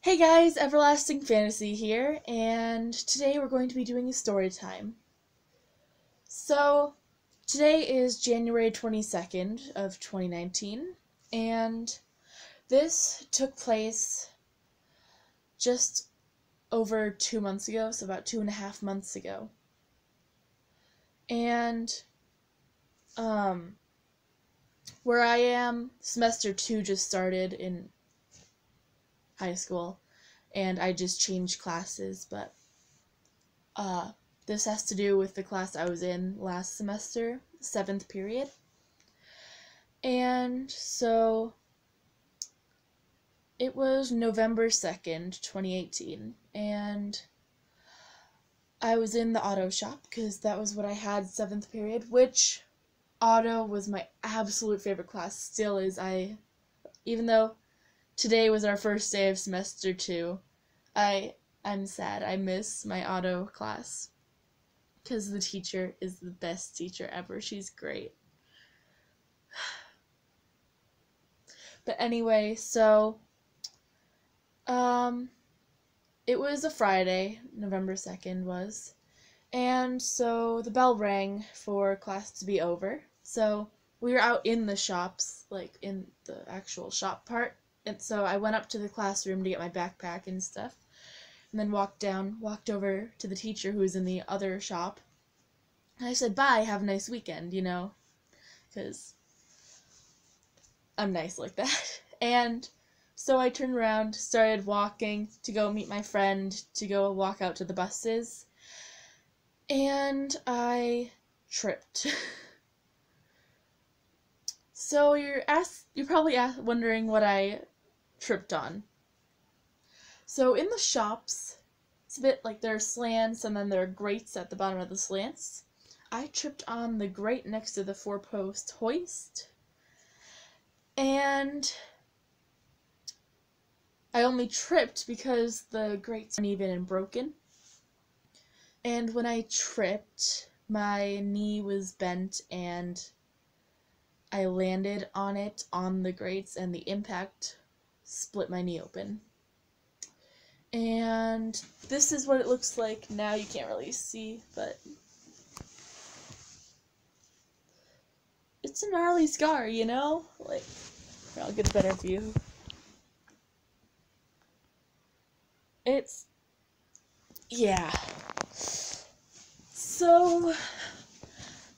Hey guys, Everlasting Fantasy here, and today we're going to be doing a story time. So, today is January 22nd of 2019, and this took place just over 2 months ago, so about 2.5 months ago. And, where I am, semester 2 just started in high school, and I just changed classes, but this has to do with the class I was in last semester, 7th period. And so it was November 2nd, 2018, and I was in the auto shop because that was what I had 7th period, which auto was my absolute favorite class, still is. Even though today was our first day of semester 2, I'm sad. I miss my auto class because the teacher is the best teacher ever. She's great. But anyway, so it was a Friday, November 2nd was, and so the bell rang for class to be over. So we were out in the shops, like in the actual shop part, and so I went up to the classroom to get my backpack and stuff, and then walked over to the teacher who was in the other shop, and I said, bye, have a nice weekend, because I'm nice like that. And so I turned around, started walking to go meet my friend, to go walk out to the buses, and I tripped. So you're probably wondering what I tripped on. So in the shops, it's a bit like there are slants and then there are grates at the bottom of the slants. I tripped on the grate next to the 4-post hoist, and I only tripped because the grate's uneven and broken. And when I tripped, my knee was bent and I landed on it on the grates, and the impact split my knee open. And this is what it looks like now. You can't really see, but it's a gnarly scar, Like, here, I'll get a better view. Yeah. So,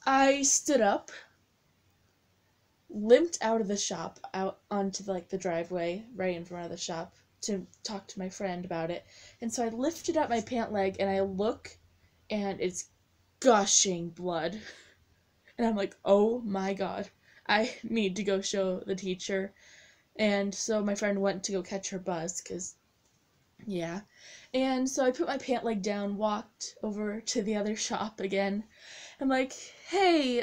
I stood up, limped out of the shop, out onto, the driveway right in front of the shop to talk to my friend about it. And so I lifted up my pant leg, and I look, and it's gushing blood. And I'm like, oh my god, I need to go show the teacher. And so my friend went to go catch her bus, because, yeah. And so I put my pant leg down, walked over to the other shop again. I'm like, hey,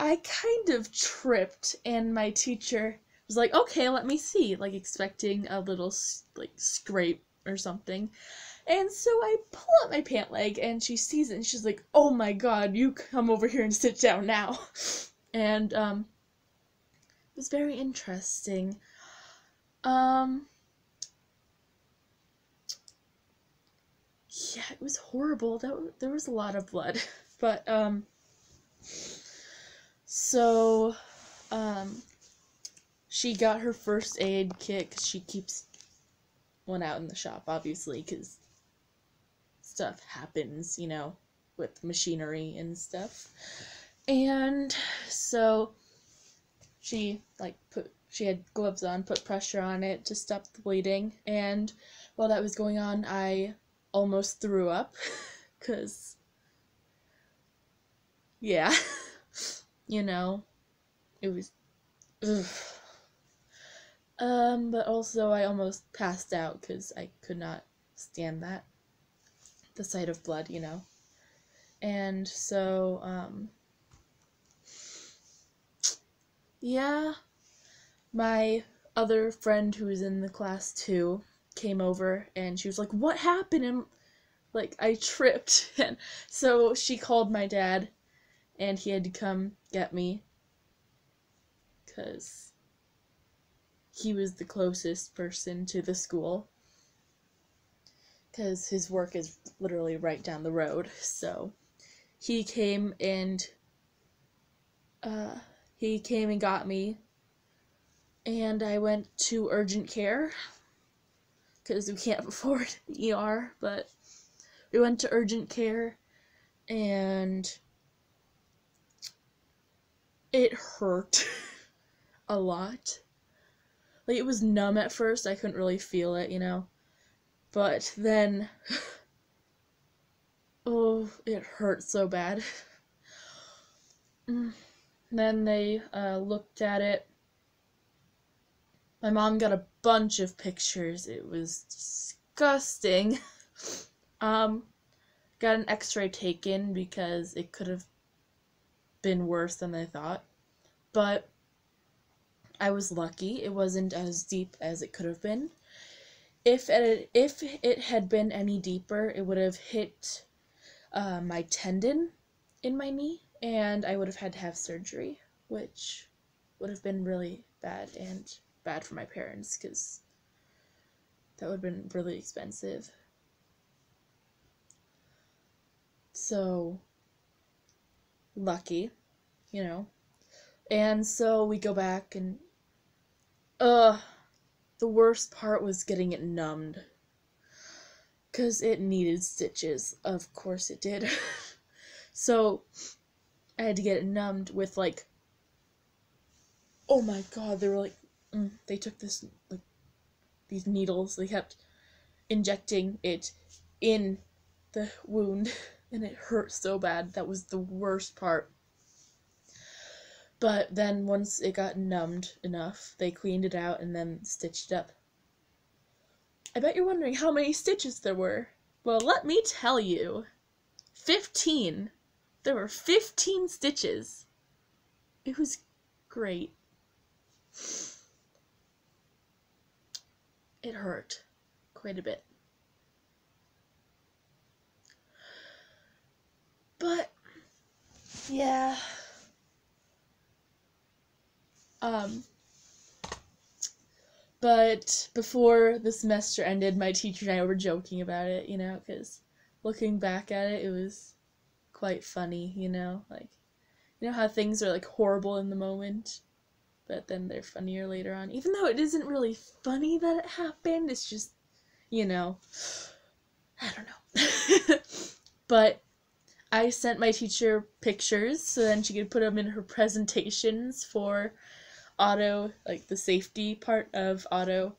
I kind of tripped, and my teacher was like, okay, let me see, expecting a little, scrape or something. And so I pull out my pant leg, and she sees it, and she's like, oh my god, you come over here and sit down now. And, it was very interesting. Yeah, it was horrible. There was a lot of blood. But, so, she got her first aid kit, because she keeps one out in the shop, obviously, because stuff happens, with machinery and stuff. And so she had gloves on, put pressure on it to stop the bleeding, and while that was going on, I almost threw up, because, yeah, it was, ugh. But also I almost passed out, because I could not stand the sight of blood, and so, yeah, my other friend who was in the class too came over, and she was like, what happened? And, I tripped, and so she called my dad, and he had to come get me, because, he was the closest person to the school, because his work is literally right down the road. So he came and got me, and I went to urgent care because we can't afford the ER, but we went to urgent care, and it hurt a lot. Like, it was numb at first, I couldn't really feel it, you know, but then, oh, it hurt so bad. Then they looked at it. My mom got a bunch of pictures. It was disgusting. Got an x-ray taken because it could have been worse than I thought. But I was lucky. It wasn't as deep as it could have been. If it had been any deeper, it would have hit my tendon in my knee, and I would have had to have surgery, which would have been really bad, and bad for my parents, because that would have been really expensive. So, lucky, you know. And so we go back, and the worst part was getting it numbed, because it needed stitches. Of course it did. So I had to get it numbed with, like, oh my god, they were like, they took this, like, these needles, they kept injecting it in the wound, and it hurt so bad. That was the worst part. But then once it got numbed enough, they cleaned it out and then stitched it up. I bet you're wondering how many stitches there were. Well, let me tell you. 15. There were 15 stitches. It was great. It hurt quite a bit. But, yeah. But before the semester ended, my teacher and I were joking about it, you know, because looking back at it, it was quite funny, you know, like, you know how things are, like, horrible in the moment, but then they're funnier later on, even though it isn't really funny that it happened, it's just, you know, I don't know. But I sent my teacher pictures so then she could put them in her presentations for auto, like the safety part of auto.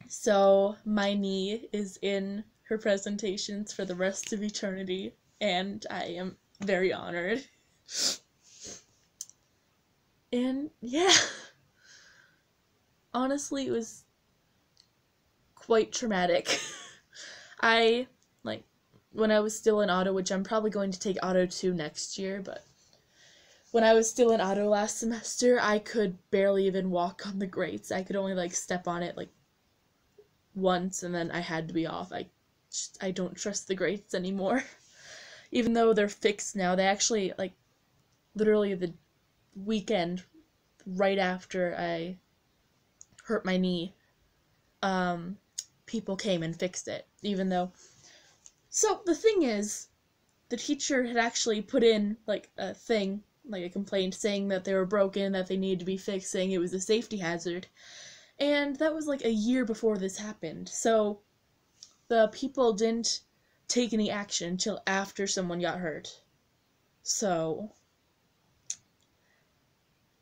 So my knee is in her presentations for the rest of eternity, and I am very honored. And yeah, honestly, it was quite traumatic. When I was still in auto, which I'm probably going to take auto 2 next year, but when I was still in auto last semester, I could barely even walk on the grates. I could only, like, step on it, like, once, and then I had to be off. I don't trust the grates anymore. Even though they're fixed now, they actually, like, literally the weekend right after I hurt my knee, people came and fixed it, even though... So, the thing is, the teacher had actually put in, like, a thing, like a complaint, saying that they were broken, that they needed to be fixed, saying it was a safety hazard, and that was, like, a year before this happened, so the people didn't take any action until after someone got hurt. So,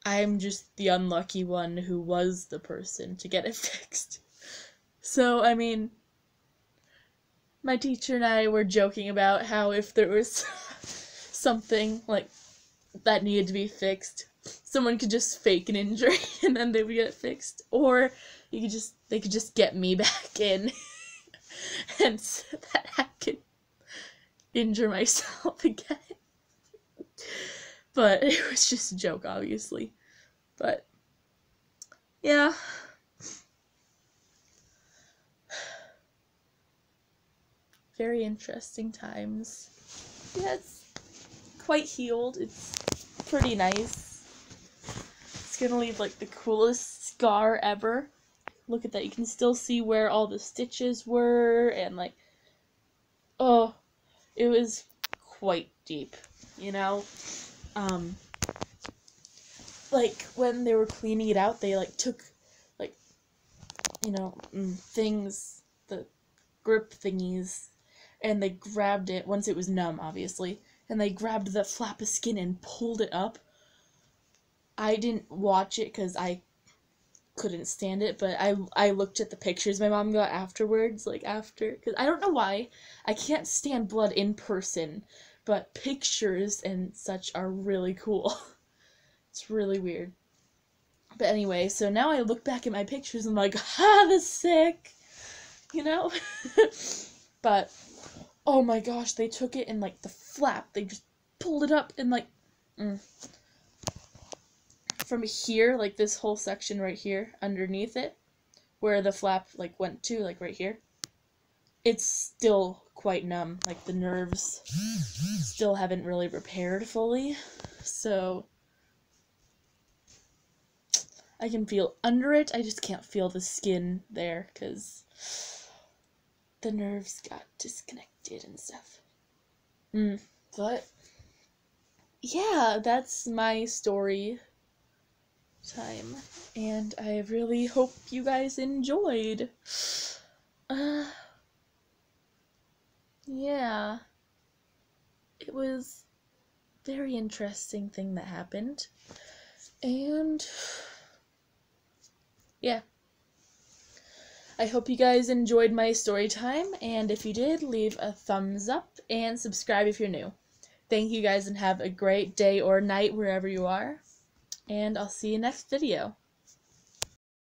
I'm just the unlucky one who was the person to get it fixed. So, I mean, my teacher and I were joking about how if there was something, like, that needed to be fixed, someone could just fake an injury and then they would get it fixed. Or they could just get me back in and so that I could injure myself again. But it was just a joke, obviously. But, yeah. Very interesting times. Yeah, it's quite healed. It's pretty nice. It's gonna leave like the coolest scar ever. Look at that, you can still see where all the stitches were, and like, oh, it was quite deep, you know? Like, when they were cleaning it out, they like took, like, you know, things, the grip thingies, and they grabbed it, once it was numb, obviously, and they grabbed the flap of skin and pulled it up. I didn't watch it because I couldn't stand it, but I looked at the pictures my mom got afterwards, like after, because I don't know why, I can't stand blood in person, but pictures and such are really cool. It's really weird. But anyway, so now I look back at my pictures and I'm like, that's sick, you know? But, oh my gosh, they took it and like the flap, they just pulled it up and like, from here, like this whole section right here, underneath it, where the flap like went to, like right here, it's still quite numb. Like the nerves still haven't really repaired fully, so I can feel under it, I just can't feel the skin there, because the nerves got disconnected and stuff. But, yeah, that's my story time, and I really hope you guys enjoyed. Yeah, it was a very interesting thing that happened, and yeah, I hope you guys enjoyed my story time, and if you did, leave a thumbs up and subscribe if you're new. Thank you guys, and have a great day or night wherever you are, and I'll see you next video.